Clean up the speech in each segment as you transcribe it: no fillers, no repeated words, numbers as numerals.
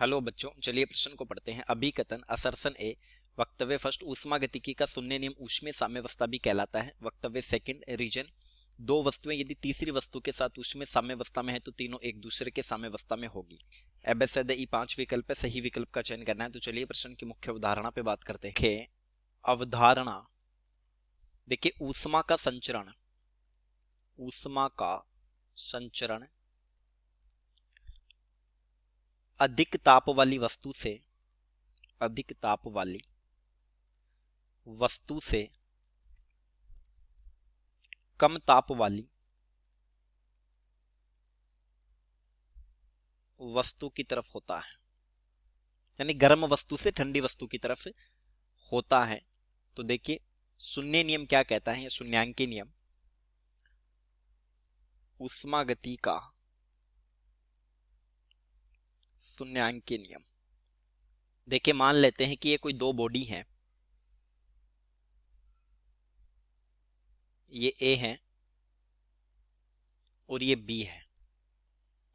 Hello बच्चों, चलिए प्रश्न को पढ़ते हैं। अभिकथन असर्सन ए। वक्तव्य फर्स्ट, ऊष्मागतिकी का शून्य नियम ऊष्मीय साम्यावस्था भी कहलाता है। वक्तव्य सेकंड, रीजन, दो वस्तुएं यदि तीसरी वस्तु के साथ ऊष्मीय साम्यावस्था में है तो तीनों एक दूसरे के साम्यावस्था में होगी। एबेसेड ई 5 विकल्प है, सही विकल्प का चयन करना है। तो चलिए प्रश्न की मुख्य अवधारणा पे बात करते हैं। अवधारणा देखिए, ऊष्मा का संचरण, ऊष्मा का संचरण अधिक ताप वाली वस्तु से, अधिक ताप वाली वस्तु से कम ताप वाली वस्तु की तरफ होता है, यानी गर्म वस्तु से ठंडी वस्तु की तरफ होता है। तो देखिए शून्य नियम क्या कहता है, शून्यांकी नियम, ऊष्मागति का शून्यांकी नियम। देखिए मान लेते हैं कि ये कोई दो बॉडी है, ये ए है और ये बी है,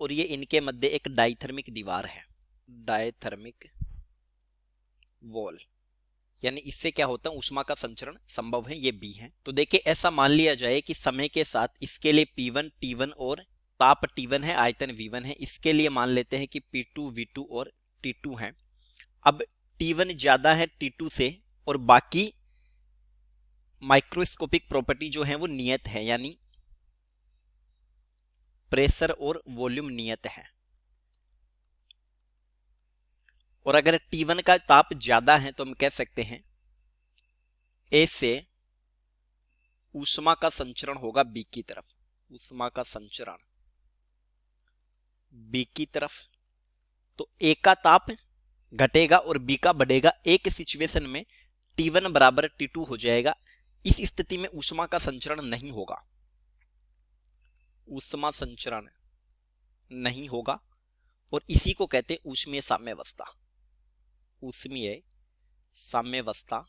और ये इनके मध्य एक डाइथर्मिक दीवार है, डायथर्मिक वॉल, यानी इससे क्या होता है, ऊष्मा का संचरण संभव है। ये बी है। तो देखिए ऐसा मान लिया जाए कि समय के साथ इसके लिए P1 T1 और ताप T1 है, आयतन V1 है। इसके लिए मान लेते हैं कि P2 V2 और T2 है। अब T1 ज्यादा है T2 से, और बाकी माइक्रोस्कोपिक प्रॉपर्टी जो है वो नियत है, यानी प्रेशर और वॉल्यूम नियत है। और अगर T1 का ताप ज्यादा है तो हम कह सकते हैं ए से ऊष्मा का संचरण होगा बी की तरफ, ऊष्मा का संचरण बी की तरफ। तो ए का ताप घटेगा और बी का बढ़ेगा। एक सिचुएशन में T1 बराबर T2 हो जाएगा। इस स्थिति में ऊष्मा का संचरण नहीं होगा, ऊष्मा संचरण नहीं होगा, और इसी को कहते हैं ऊष्मीय साम्यावस्था, ऊष्मीय साम्यावस्था।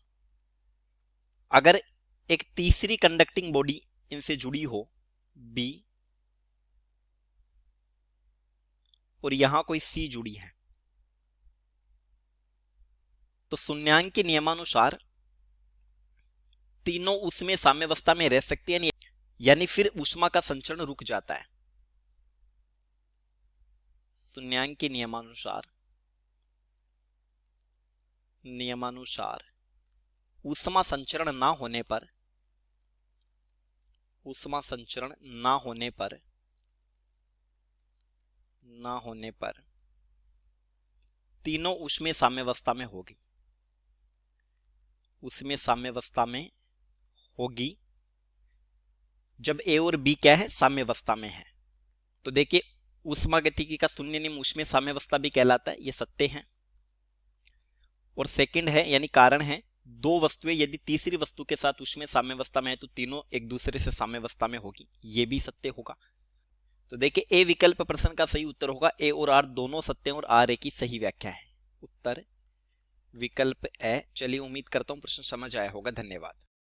अगर एक तीसरी कंडक्टिंग बॉडी इनसे जुड़ी हो, बी, और यहां कोई सी जुड़ी है, तो शून्यांकी नियमानुसार तीनों ऊष्मीय साम्यावस्था में रह सकती है, यानी फिर ऊष्मा का संचरण रुक जाता है। शून्यांकी नियमानुसार ऊष्मा संचरण ना होने पर, ऊष्मा संचरण ना होने पर तीनों ऊष्मीय साम्यावस्था में होगी, ऊष्मीय साम्यावस्था में होगी जब ए और बी क्या है, साम्यावस्था में है। तो देखिए ऊष्मागतिकी का शून्य नियम ऊष्मीय साम्यावस्था भी कहलाता है, ये सत्य है। और सेकंड है, यानी कारण है, दो वस्तुएं यदि तीसरी वस्तु के साथ ऊष्मीय साम्यावस्था में है तो तीनों एक दूसरे से साम्यावस्था में होगी, ये भी सत्य होगा। तो देखिए ए विकल्प प्रश्न का सही उत्तर होगा। ए और आर दोनों सत्य हैं और आर ए की सही व्याख्या है। उत्तर विकल्प ए। चलिए उम्मीद करता हूं प्रश्न समझ आया होगा। धन्यवाद।